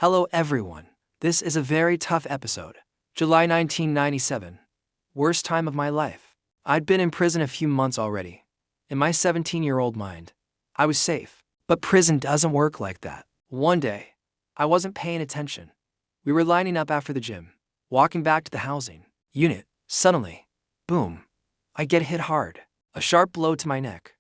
Hello everyone. This is a very tough episode. July 1997. Worst time of my life. I'd been in prison a few months already. In my 17-year-old mind, I was safe. But prison doesn't work like that. One day, I wasn't paying attention. We were lining up after the gym, walking back to the housing unit. Suddenly, boom, I get hit hard. A sharp blow to my neck.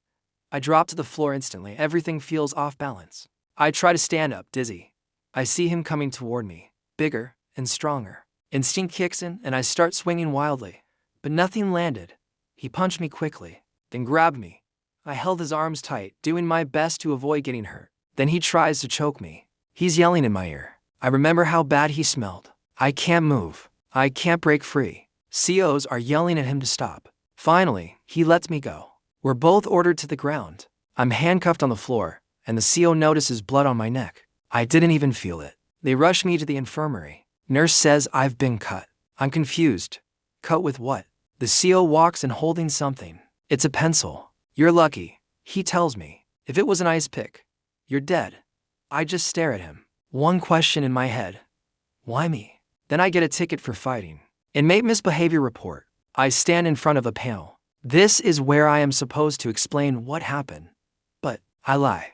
I drop to the floor instantly. Everything feels off balance. I try to stand up, dizzy. I see him coming toward me, bigger and stronger. Instinct kicks in and I start swinging wildly. But nothing landed. He punched me quickly, then grabbed me. I held his arms tight, doing my best to avoid getting hurt. Then he tries to choke me. He's yelling in my ear. I remember how bad he smelled. I can't move. I can't break free. COs are yelling at him to stop. Finally, he lets me go. We're both ordered to the ground. I'm handcuffed on the floor, and the CO notices blood on my neck. I didn't even feel it. They rush me to the infirmary. Nurse says I've been cut. I'm confused. Cut with what? The CO walks in holding something. It's a pencil. You're lucky, he tells me. If it was an ice pick, you're dead. I just stare at him. One question in my head. Why me? Then I get a ticket for fighting. Inmate misbehavior report. I stand in front of a panel. This is where I am supposed to explain what happened. But I lie.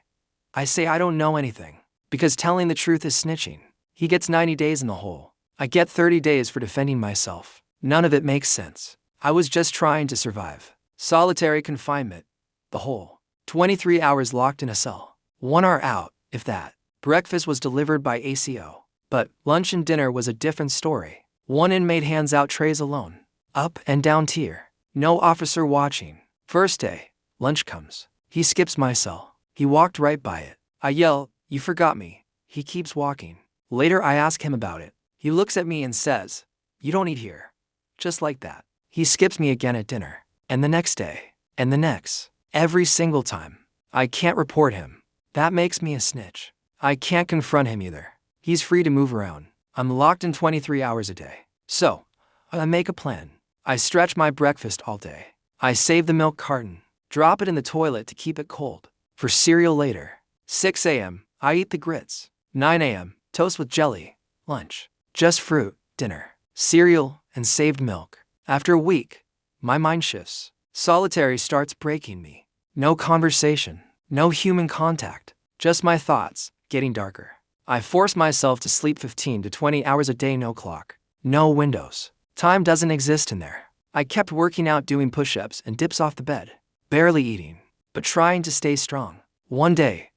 I say I don't know anything. Because telling the truth is snitching. He gets 90 days in the hole. I get 30 days for defending myself. None of it makes sense. I was just trying to survive. Solitary confinement. The hole. 23 hours locked in a cell. 1 hour out, if that. Breakfast was delivered by ACO. But lunch and dinner was a different story. One inmate hands out trays alone. Up and down tier. No officer watching. First day, lunch comes. He skips my cell. He walked right by it. I yell, "You forgot me." He keeps walking. Later I ask him about it. He looks at me and says, "You don't eat here." Just like that. He skips me again at dinner. And the next day. And the next. Every single time. I can't report him. That makes me a snitch. I can't confront him either. He's free to move around. I'm locked in 23 hours a day. So, I make a plan. I stretch my breakfast all day. I save the milk carton. Drop it in the toilet to keep it cold. For cereal later. 6 a.m. I eat the grits. 9 a.m. Toast with jelly. Lunch. Just fruit. Dinner. Cereal and saved milk. After a week, my mind shifts. Solitary starts breaking me. No conversation. No human contact. Just my thoughts, getting darker. I force myself to sleep 15 to 20 hours a day, no clock. No windows. Time doesn't exist in there. I kept working out, doing push-ups and dips off the bed. Barely eating, but trying to stay strong. One day,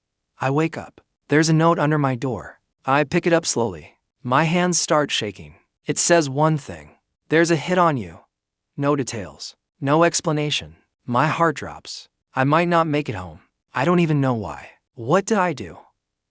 I wake up. There's a note under my door. I pick it up slowly. My hands start shaking. It says one thing. There's a hit on you. No details. No explanation. My heart drops. I might not make it home. I don't even know why. What did I do?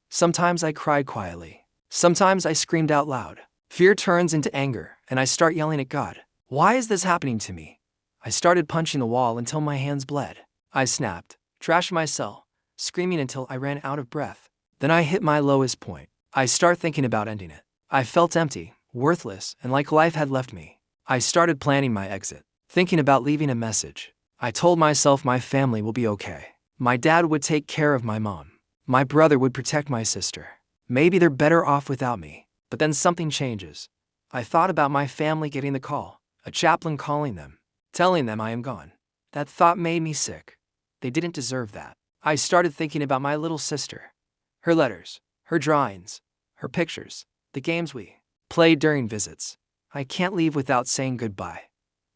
Sometimes I cried quietly. Sometimes I screamed out loud. Fear turns into anger, and I start yelling at God. Why is this happening to me? I started punching the wall until my hands bled. I snapped, trashed my cell, screaming until I ran out of breath. Then I hit my lowest point. I start thinking about ending it. I felt empty, worthless, and like life had left me. I started planning my exit, thinking about leaving a message. I told myself my family will be okay. My dad would take care of my mom. My brother would protect my sister. Maybe they're better off without me. But then something changes. I thought about my family getting the call, a chaplain calling them, telling them I am gone. That thought made me sick. They didn't deserve that. I started thinking about my little sister. Her letters, her drawings, her pictures, the games we played during visits. I can't leave without saying goodbye.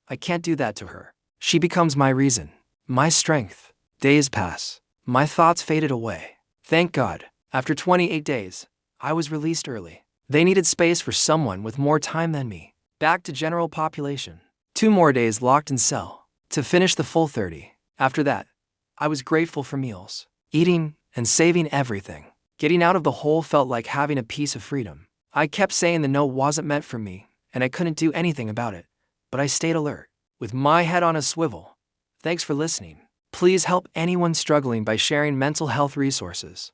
I can't do that to her. She becomes my reason, my strength. Days pass. My thoughts faded away. Thank God, after 28 days, I was released early. They needed space for someone with more time than me. Back to general population. 2 more days locked in cell. To finish the full 30. After that, I was grateful for meals, eating, and saving everything. Getting out of the hole felt like having a piece of freedom. I kept saying the note wasn't meant for me, and I couldn't do anything about it. But I stayed alert, with my head on a swivel. Thanks for listening. Please help anyone struggling by sharing mental health resources.